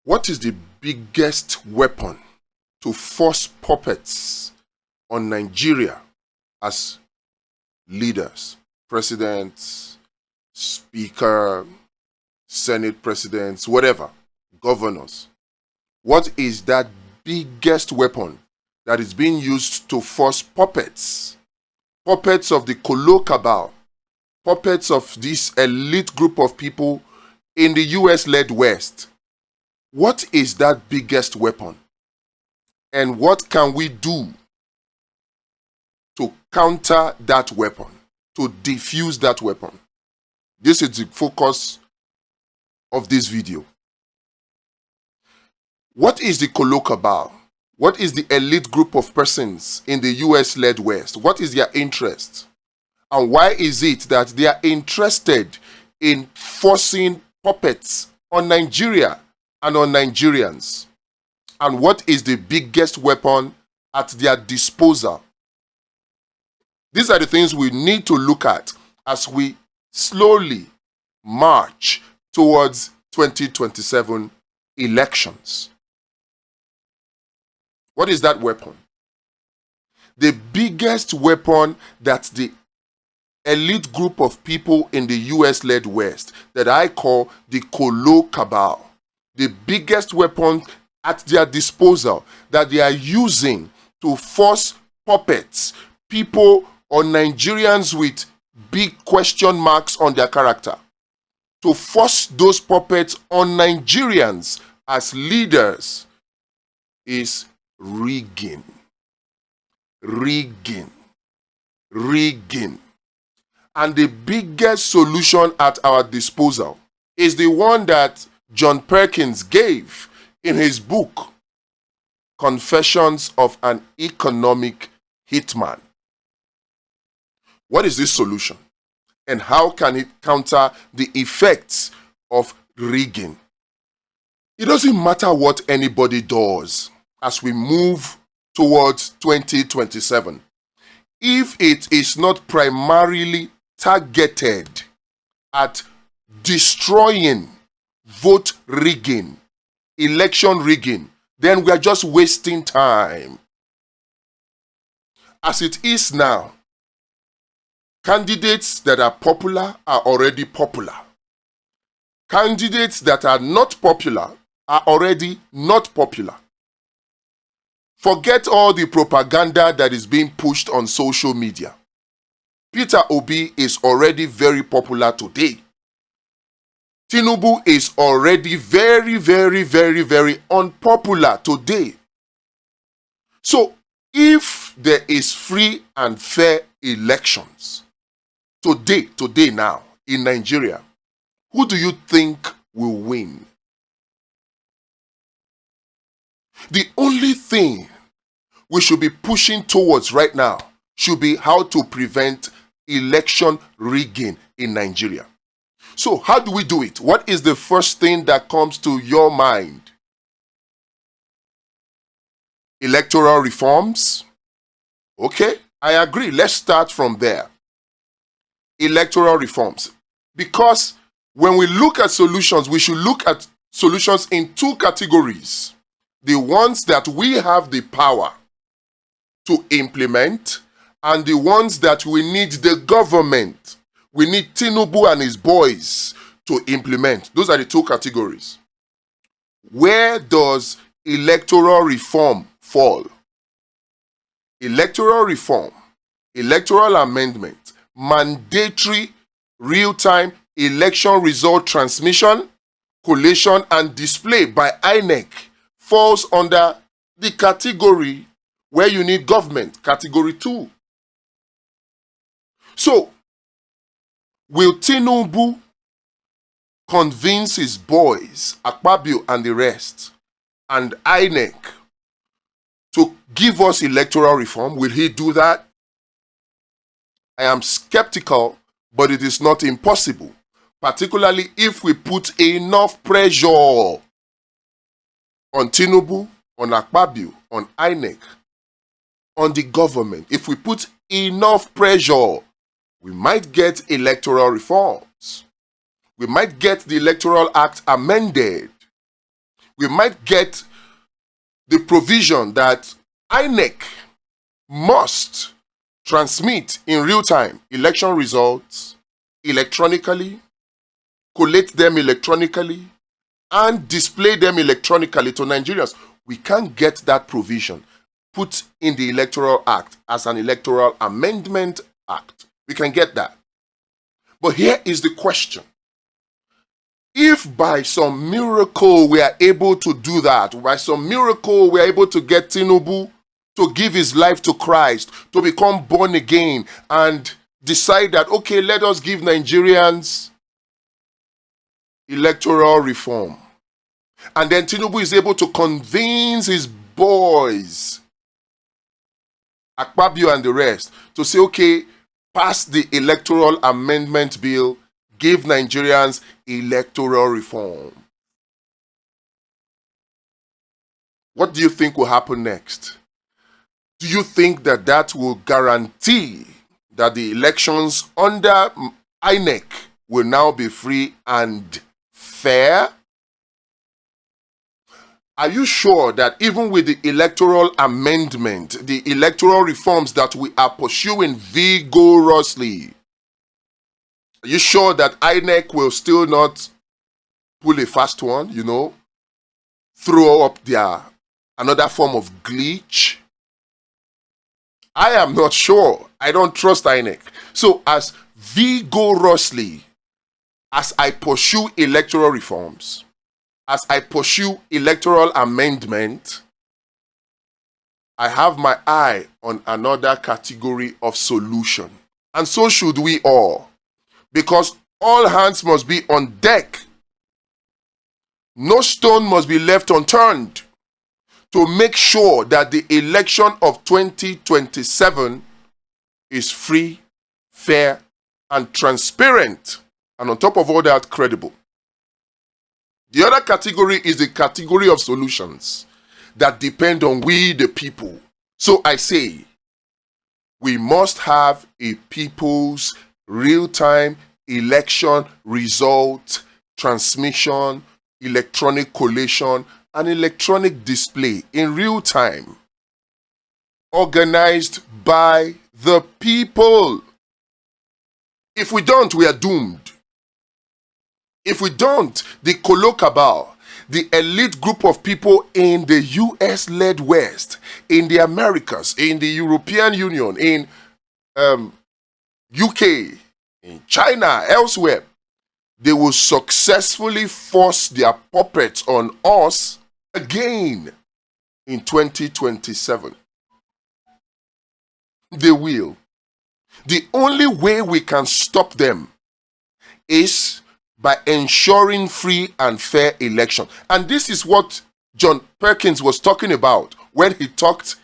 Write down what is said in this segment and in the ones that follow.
What is the biggest weapon to force puppets on Nigeria as leaders, presidents, speaker, senate presidents, whatever, governors? What is that biggest weapon that is being used to force puppets of the Kolo cabal, puppets of this elite group of people in the US-led West? What is that biggest weapon? And what can we do to counter that weapon, to defuse that weapon? This is the focus of this video. What is the Kolo cabal? What is the elite group of persons in the US-led West? What is their interest? And why is it that they are interested in forcing puppets on Nigeria and on Nigerians? And what is the biggest weapon at their disposal? These are the things we need to look at as we slowly march towards 2027 elections. What is that weapon? The biggest weapon that the elite group of people in the US-led West that I call the Kolo cabal, the biggest weapon at their disposal that they are using to force puppets, people or Nigerians with big question marks on their character, to force those puppets on Nigerians as leaders, is rigging. Rigging. Rigging. And the biggest solution at our disposal is the one that John Perkins gave in his book, Confessions of an Economic Hitman. What is this solution? And how can it counter the effects of rigging? It doesn't matter what anybody does as we move towards 2027. If it is not primarily targeted at destroying vote rigging, election rigging, then we are just wasting time. As it is now, candidates that are popular are already popular. Candidates that are not popular are already not popular. Forget all the propaganda that is being pushed on social media. Peter Obi is already very popular today. Tinubu is already very unpopular today. So, if there is free and fair elections today now in Nigeria, who do you think will win? The only thing we should be pushing towards right now should be how to prevent election rigging in Nigeria. So how do we do it? What is the first thing that comes to your mind? Electoral reforms? Okay, I agree. Let's start from there. Electoral reforms. Because when we look at solutions, we should look at solutions in two categories. The ones that we have the power to implement, and the ones that we need the government, we need Tinubu and his boys to implement. Those are the two categories. Where does electoral reform fall? Electoral reform, electoral amendment, mandatory real-time election result transmission, collation, and display by INEC falls under the category where you need government, category 2. So, will Tinubu convince his boys, Akpabio and the rest, and INEC to give us electoral reform? Will he do that? I am skeptical, but it is not impossible, particularly if we put enough pressure on Tinubu, on Akpabio, on INEC, on the government. If we put enough pressure, we might get electoral reforms. We might get the Electoral Act amended. we might get the provision that INEC must transmit in real time election results electronically, collate them electronically, and display them electronically to Nigerians. We can't get that provision put in the Electoral Act as an electoral amendment act. We can get that. But here is the question. If by some miracle we are able to do that, by some miracle we are able to get Tinubu to give his life to Christ, to become born again, and decide that, okay, let us give Nigerians electoral reform. And then Tinubu is able to convince his boys, Akpabio and the rest, to say, okay, pass the electoral amendment bill, give Nigerians electoral reform. What do you think will happen next? Do you think that that will guarantee that the elections under INEC will now be free and fair? Are you sure that even with the electoral amendment, the electoral reforms that we are pursuing vigorously, are you sure that INEC will still not pull a fast one, throw up another form of glitch? I am not sure. I don't trust INEC. So as vigorously as I pursue electoral reforms, as I pursue electoral amendment, I have my eye on another category of solution. And so should we all. Because all hands must be on deck. No stone must be left unturned to make sure that the election of 2027 is free, fair, and transparent. And on top of all that, credible. The other category is the category of solutions that depend on we, the people. So I say, we must have a people's real-time election result transmission, electronic collation, and electronic display in real time, organized by the people. If we don't, we are doomed. If we don't, the Kolo Cabal, the elite group of people in the US-led West, in the Americas, in the European Union, in UK, in China, elsewhere, they will successfully force their puppets on us again in 2027. They will. The only way we can stop them is by ensuring free and fair election. And this is what John Perkins was talking about when he talked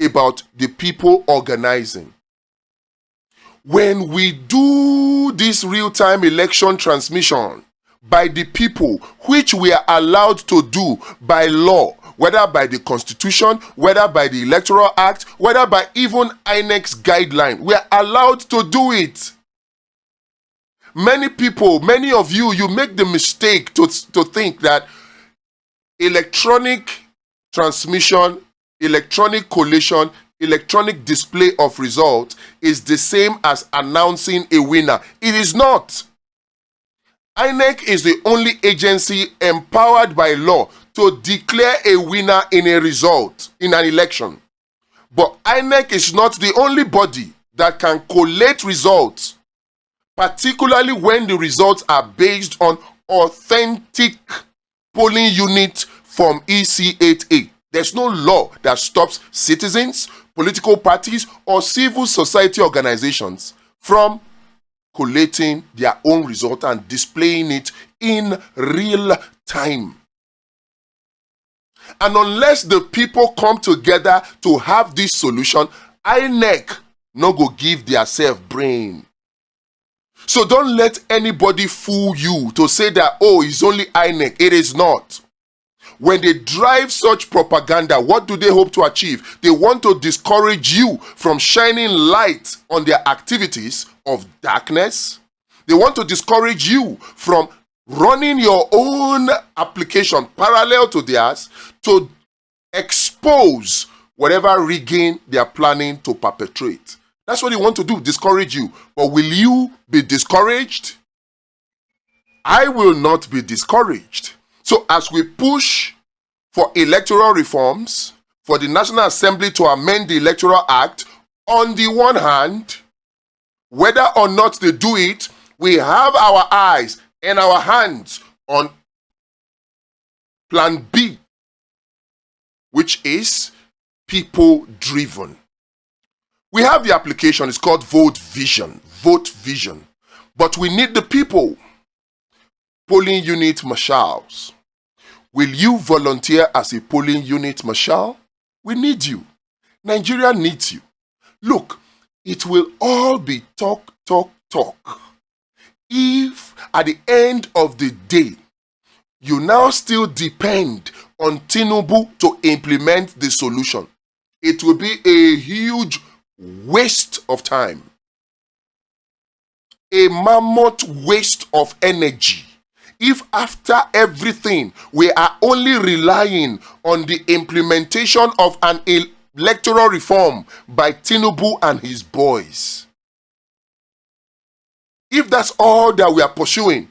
about the people organizing. When we do this real-time election transmission by the people, which we are allowed to do by law, whether by the Constitution, whether by the Electoral Act, whether by even INEC's guideline, we are allowed to do it. Many people, many of you, you make the mistake to think that electronic transmission, electronic collation, electronic display of results is the same as announcing a winner. It is not. INEC is the only agency empowered by law to declare a winner in a result, in an election. But INEC is not the only body that can collate results, particularly when the results are based on authentic polling unit from EC8A. There's no law that stops citizens, political parties, or civil society organizations from collating their own result and displaying it in real time. And unless the people come together to have this solution, INEC no go give their self brain. So don't let anybody fool you to say that, oh, it's only INEC. It is not. When they drive such propaganda, what do they hope to achieve? They want to discourage you from shining light on their activities of darkness. They want to discourage you from running your own application parallel to theirs to expose whatever rigging they are planning to perpetrate. That's what they want to do, discourage you. But will you be discouraged? I will not be discouraged. So as we push for electoral reforms, for the National Assembly to amend the Electoral Act, on the one hand, whether or not they do it, we have our eyes and our hands on Plan B, which is people-driven. We have the application, it's called Vote Vision. Vote Vision. But we need the people. Polling unit marshals. Will you volunteer as a polling unit marshal? We need you. Nigeria needs you. Look, it will all be talk, talk, talk. If at the end of the day, you now still depend on Tinubu to implement the solution, it will be a huge waste of time. A mammoth waste of energy. If after everything, we are only relying on the implementation of an electoral reform by Tinubu and his boys. If that's all that we are pursuing,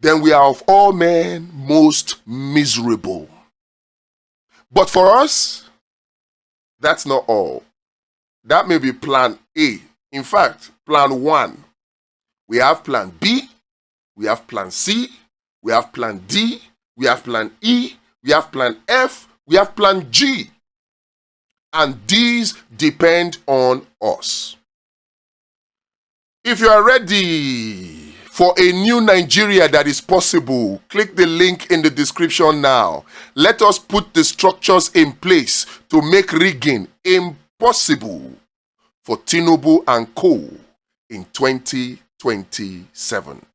then we are of all men most miserable. But for us, that's not all. That may be plan A. In fact, plan 1. We have plan B, we have plan C, we have plan D, we have plan E, we have plan F, we have plan G. And these depend on us. If you are ready for a new Nigeria that is possible, click the link in the description now. Let us put the structures in place to make rigging impossible for Tinubu and co. in 2027.